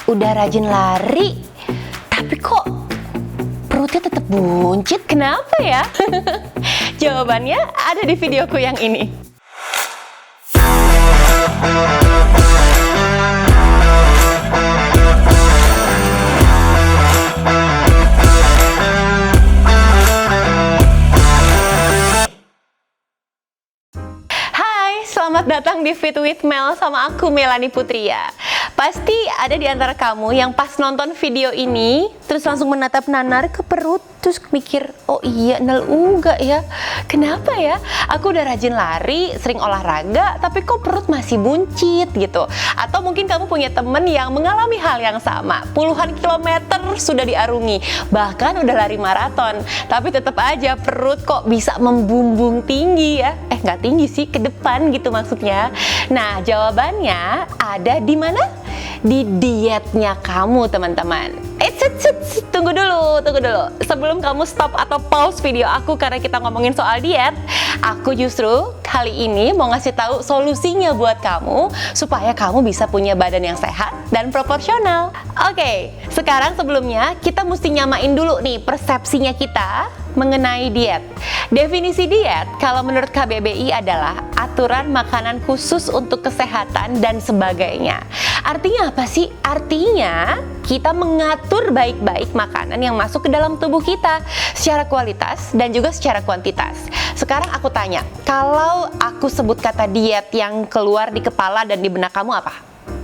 udah rajin lari, tapi kok perutnya tetap buncit? Kenapa ya? Jawabannya ada di videoku yang ini. Selamat datang di Fit with Mel sama aku Melanie Putria. Pasti ada di antara kamu yang pas nonton video ini terus langsung menatap nanar ke perut, terus mikir, oh iya Nel enggak ya, kenapa ya? Aku udah rajin lari, sering olahraga, tapi kok perut masih buncit gitu. Atau mungkin kamu punya temen yang mengalami hal yang sama, puluhan kilometer sudah diarungi, bahkan udah lari maraton, tapi tetap aja perut kok bisa membumbung tinggi ya. Nggak tinggi sih, ke depan gitu maksudnya. Nah, jawabannya ada di mana? Di dietnya kamu, teman-teman. Tunggu dulu. Sebelum kamu stop atau pause video aku karena kita ngomongin soal diet, aku justru kali ini mau ngasih tahu solusinya buat kamu supaya kamu bisa punya badan yang sehat dan proporsional. Oke, sekarang sebelumnya kita mesti nyamain dulu nih persepsinya kita mengenai diet. Definisi diet kalau menurut KBBI adalah aturan makanan khusus untuk kesehatan dan sebagainya. Artinya apa sih? Artinya kita mengatur baik-baik makanan yang masuk ke dalam tubuh kita secara kualitas dan juga secara kuantitas. Sekarang aku tanya, kalau aku sebut kata diet yang keluar di kepala dan di benak kamu apa?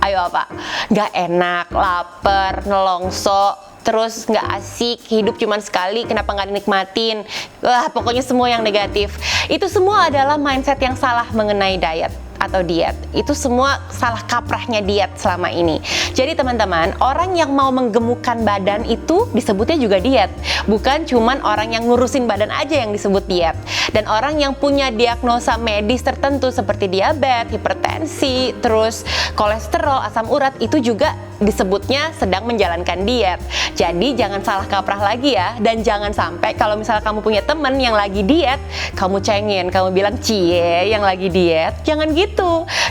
Ayo apa? Gak enak, lapar, nelongso, terus nggak asik, hidup cuman sekali, kenapa nggak dinikmatin? Wah, pokoknya semua yang negatif. Itu semua adalah mindset yang salah mengenai diet atau diet. Itu semua salah kaprahnya diet selama ini. Jadi teman-teman, orang yang mau menggemukkan badan itu disebutnya juga diet. Bukan cuman orang yang ngurusin badan aja yang disebut diet. Dan orang yang punya diagnosa medis tertentu seperti diabetes, hipertensi, terus kolesterol, asam urat, itu juga disebutnya sedang menjalankan diet. Jadi jangan salah kaprah lagi ya. Dan jangan sampai kalau misalnya kamu punya temen yang lagi diet, kamu cengin, kamu bilang, cie yang lagi diet. Jangan gitu.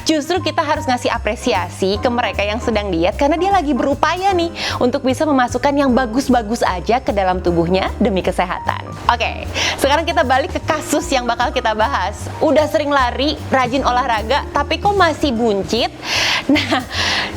Justru kita harus ngasih apresiasi ke mereka yang sedang diet karena dia lagi berupaya nih untuk bisa memasukkan yang bagus-bagus aja ke dalam tubuhnya demi kesehatan. Oke, sekarang kita balik ke kasus yang bakal kita bahas. Udah sering lari, rajin olahraga, tapi kok masih buncit? Nah,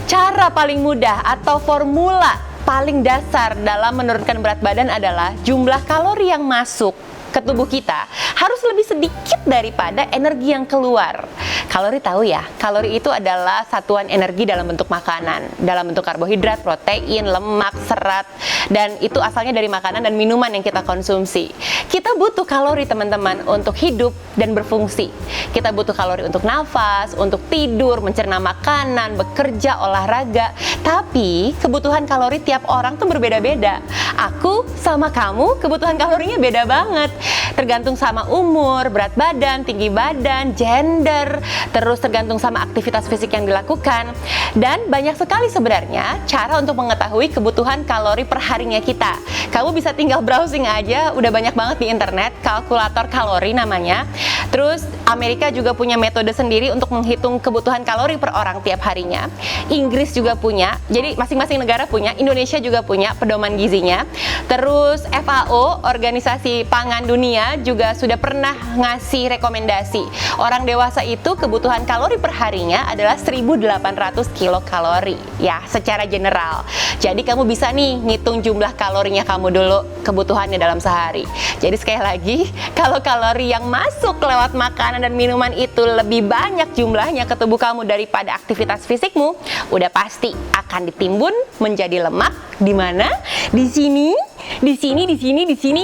cara paling mudah atau formula paling dasar dalam menurunkan berat badan adalah jumlah kalori yang masuk ke tubuh kita harus lebih sedikit daripada energi yang keluar. Kalori tahu ya, kalori itu adalah satuan energi dalam bentuk makanan, dalam bentuk karbohidrat, protein, lemak, serat, dan itu asalnya dari makanan dan minuman yang kita konsumsi. Kita butuh kalori teman-teman untuk hidup dan berfungsi. Kita butuh kalori untuk nafas, untuk tidur, mencerna makanan, bekerja, olahraga. Tapi kebutuhan kalori tiap orang tuh berbeda-beda. Aku sama kamu kebutuhan kalorinya beda banget. Tergantung sama umur, berat badan, tinggi badan, gender, terus tergantung sama aktivitas fisik yang dilakukan. Dan banyak sekali sebenarnya cara untuk mengetahui kebutuhan kalori per harinya kita. Kamu bisa tinggal browsing aja, udah banyak banget di internet, kalkulator kalori namanya. Terus Amerika juga punya metode sendiri untuk menghitung kebutuhan kalori per orang tiap harinya. Inggris juga punya, jadi masing-masing negara punya, Indonesia juga punya pedoman gizinya. Terus FAO, Organisasi Pangan Dunia, juga sudah pernah ngasih rekomendasi. Orang dewasa itu kebutuhan kalori per harinya adalah 1.800 kilokalori ya, secara general. Jadi kamu bisa nih ngitung jumlah kalorinya kamu dulu, kebutuhannya dalam sehari. Jadi sekali lagi, kalau kalori yang masuk lewat makanan dan minuman itu lebih banyak jumlahnya ke tubuh kamu daripada aktivitas fisikmu, udah pasti akan ditimbun menjadi lemak. Di mana? Di sini,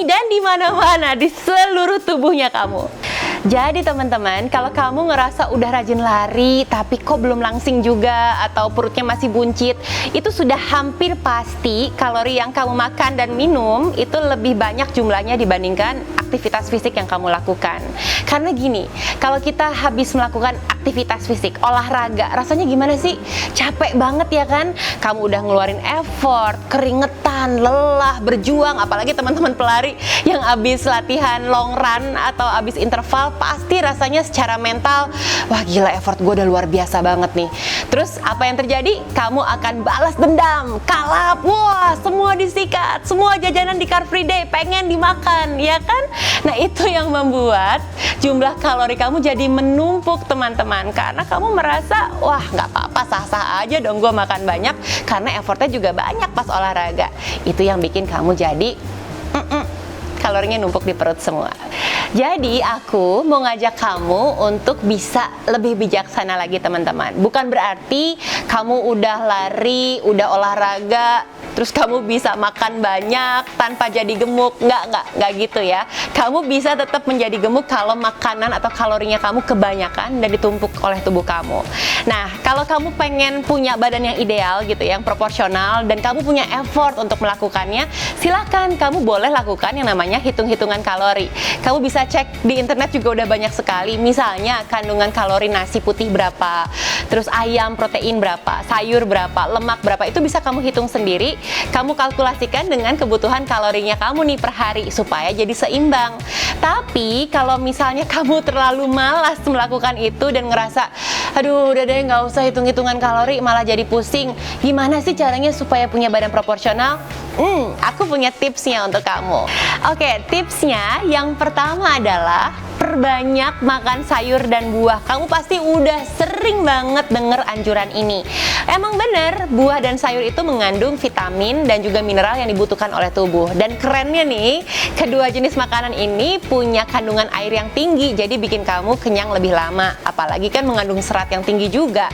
dan di mana-mana di seluruh tubuhnya kamu. Jadi teman-teman, kalau kamu ngerasa udah rajin lari tapi kok belum langsing juga atau perutnya masih buncit, itu sudah hampir pasti kalori yang kamu makan dan minum itu lebih banyak jumlahnya dibandingkan aktivitas fisik yang kamu lakukan. Karena gini, kalau kita habis melakukan aktivitas fisik, olahraga, rasanya gimana sih? Capek banget ya kan? Kamu udah ngeluarin effort, keringetan, lelah, berjuang, apalagi teman-teman pelari yang habis latihan long run atau habis interval fisikal, pasti rasanya secara mental, wah gila effort gue udah luar biasa banget nih. Terus apa yang terjadi? Kamu akan balas dendam, kalap, wah semua disikat, semua jajanan di Car Free Day pengen dimakan, ya kan? Nah itu yang membuat jumlah kalori kamu jadi menumpuk teman-teman, karena kamu merasa, wah nggak apa-apa, sah-sah aja dong gue makan banyak, karena effortnya juga banyak pas olahraga. Itu yang bikin kamu jadi kalorinya numpuk di perut semua. Jadi aku mau ngajak kamu untuk bisa lebih bijaksana lagi teman-teman. Bukan berarti kamu udah lari, udah olahraga, terus kamu bisa makan banyak tanpa jadi gemuk. Nggak gitu ya. Kamu bisa tetap menjadi gemuk kalau makanan atau kalorinya kamu kebanyakan dan ditumpuk oleh tubuh kamu. Nah, kalau kamu pengen punya badan yang ideal gitu, yang proporsional, dan kamu punya effort untuk melakukannya, silakan kamu boleh lakukan yang namanya hitung-hitungan kalori. Kamu bisa cek di internet juga udah banyak sekali. Misalnya kandungan kalori nasi putih berapa, terus ayam protein berapa, sayur berapa, lemak berapa, itu bisa kamu hitung sendiri. Kamu kalkulasikan dengan kebutuhan kalorinya kamu nih per hari supaya jadi seimbang. Tapi kalau misalnya kamu terlalu malas melakukan itu dan ngerasa, aduh udah deh nggak usah hitung-hitungan kalori, malah jadi pusing, gimana sih caranya supaya punya badan proporsional? Aku punya tipsnya untuk kamu. Oke, tipsnya yang pertama adalah perbanyak makan sayur dan buah. Kamu pasti udah sering banget denger anjuran ini. Emang bener, buah dan sayur itu mengandung vitamin dan juga mineral yang dibutuhkan oleh tubuh. Dan kerennya nih, kedua jenis makanan ini punya kandungan air yang tinggi, jadi bikin kamu kenyang lebih lama. Apalagi kan mengandung serat yang tinggi juga.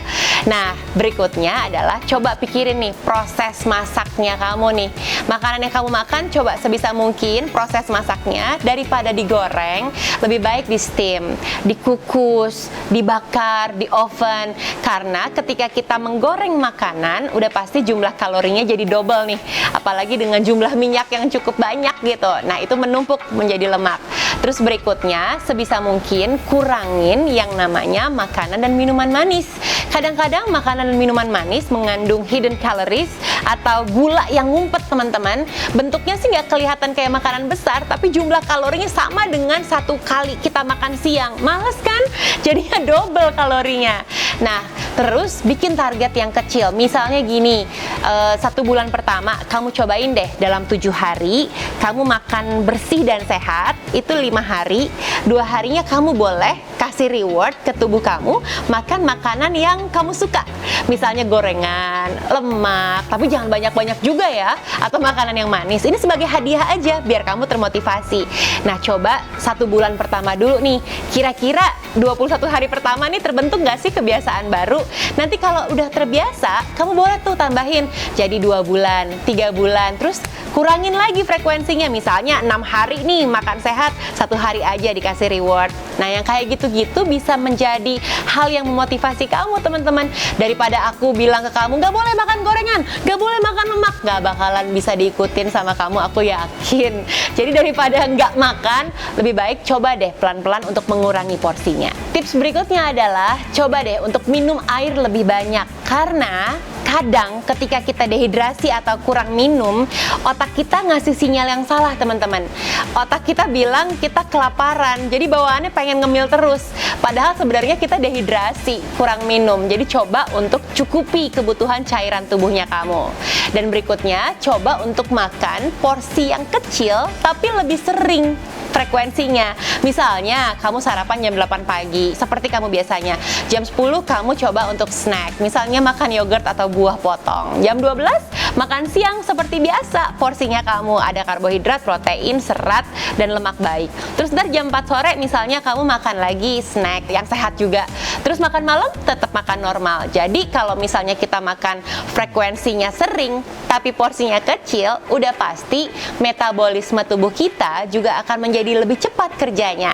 Nah, berikutnya adalah coba pikirin nih proses masaknya kamu nih. Makanan yang kamu makan coba sebisa mungkin proses masaknya daripada digoreng, lebih baik di steam, dikukus, dibakar, di oven. Karena ketika kita menggoreng makanan, udah pasti jumlah kalorinya jadi double nih. Apalagi dengan jumlah minyak yang cukup banyak gitu. Nah, itu menumpuk menjadi lemak. Terus berikutnya, sebisa mungkin kurangin yang namanya makanan dan minuman manis. Kadang-kadang makanan dan minuman manis mengandung hidden calories atau gula yang ngumpet teman-teman. Bentuknya sih nggak kelihatan kayak makanan besar, tapi jumlah kalorinya sama dengan satu kali kita makan siang. Males kan? Jadinya double kalorinya. Nah, terus bikin target yang kecil. Misalnya gini, 1 bulan pertama kamu cobain deh dalam 7 hari kamu makan bersih dan sehat, itu 5 hari. 2 harinya kamu boleh kasih reward ke tubuh kamu, makan makanan yang kamu suka. Misalnya gorengan, lemak, tapi jangan banyak-banyak juga ya, atau makanan yang manis. Ini sebagai hadiah aja biar kamu termotivasi. Nah, coba 1 bulan pertama dulu nih. Kira-kira 21 hari pertama nih terbentuk nggak sih kebiasaan baru? Nanti kalau udah terbiasa, kamu boleh tuh tambahin jadi 2 bulan, 3 bulan, terus kurangin lagi frekuensinya. Misalnya 6 hari nih makan sehat, 1 hari aja dikasih reward. Nah, yang kayak gitu-gitu bisa menjadi hal yang memotivasi kamu teman-teman. Daripada aku bilang ke kamu nggak boleh makan gorengan, nggak boleh makan lemak, nggak bakalan bisa diikutin sama kamu, aku yakin. Jadi daripada nggak makan, lebih baik coba deh pelan-pelan untuk mengurangi porsinya. Tips berikutnya adalah coba deh untuk minum air lebih banyak. Karena kadang ketika kita dehidrasi atau kurang minum, otak kita ngasih sinyal yang salah teman-teman. Otak kita bilang kita kelaparan, jadi bawaannya pengen ngemil terus. Padahal sebenarnya kita dehidrasi, kurang minum. Jadi coba untuk cukupi kebutuhan cairan tubuhnya kamu. Dan berikutnya, coba untuk makan porsi yang kecil tapi lebih sering frekuensinya. Misalnya kamu sarapan jam 8 pagi seperti kamu biasanya. Jam 10 kamu coba untuk snack. Misalnya makan yogurt atau buah potong. Jam 12 makan siang seperti biasa. Porsinya kamu ada karbohidrat, protein, serat, dan lemak baik. Terus ntar jam 4 sore misalnya kamu makan lagi snack yang sehat juga. Terus makan malam tetap makan normal. Jadi kalau misalnya kita makan frekuensinya sering tapi porsinya kecil, udah pasti metabolisme tubuh kita juga akan menjadi lebih cepat kerjanya.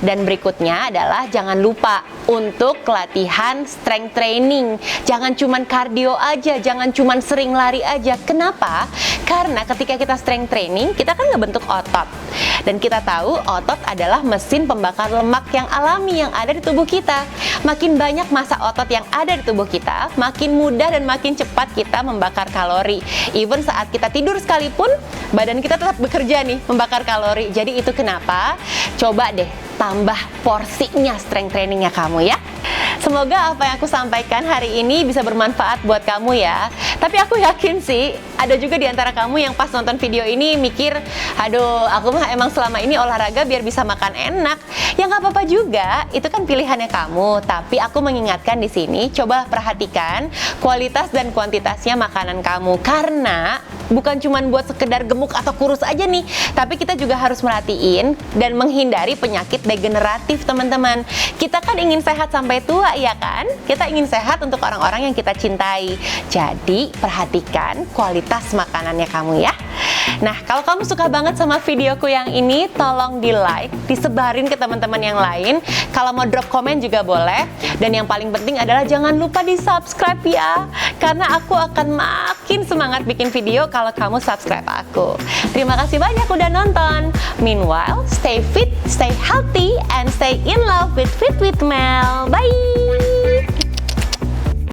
Dan berikutnya adalah jangan lupa untuk latihan strength training. Jangan cuman cardio aja, jangan cuman sering lari aja. Kenapa? Karena ketika kita strength training, kita kan ngebentuk otot. Dan kita tahu otot adalah mesin pembakar lemak yang alami yang ada di tubuh kita. Makin banyak massa otot yang ada di tubuh kita, makin mudah dan makin cepat kita membakar kalori. Even saat kita tidur sekalipun, badan kita tetap bekerja nih, membakar kalori. Jadi itu kenapa? Coba deh tambah porsinya strength trainingnya kamu ya. Semoga apa yang aku sampaikan hari ini bisa bermanfaat buat kamu ya. Tapi aku yakin sih, ada juga di antara kamu yang pas nonton video ini mikir, aduh, aku mah emang selama ini olahraga biar bisa makan enak. Ya nggak apa-apa juga, itu kan pilihannya kamu. Tapi aku mengingatkan di sini, coba perhatikan kualitas dan kuantitasnya makanan kamu. Karena bukan cuma buat sekedar gemuk atau kurus aja nih, tapi kita juga harus merhatiin dan menghindari penyakit degeneratif, teman-teman. Kita kan ingin sehat sampai tua, ya kan? Kita ingin sehat untuk orang-orang yang kita cintai. Jadi, perhatikan kualitas makanannya kamu ya. Nah, kalau kamu suka banget sama videoku yang ini, tolong di-like, disebarin ke teman-teman yang lain. Kalau mau drop komen juga boleh. Dan yang paling penting adalah jangan lupa di-subscribe ya. Karena aku akan makin semangat bikin video kalau kamu subscribe aku. Terima kasih banyak udah nonton. Meanwhile, stay fit, stay healthy, and stay in love with Fit with Mel. Bye!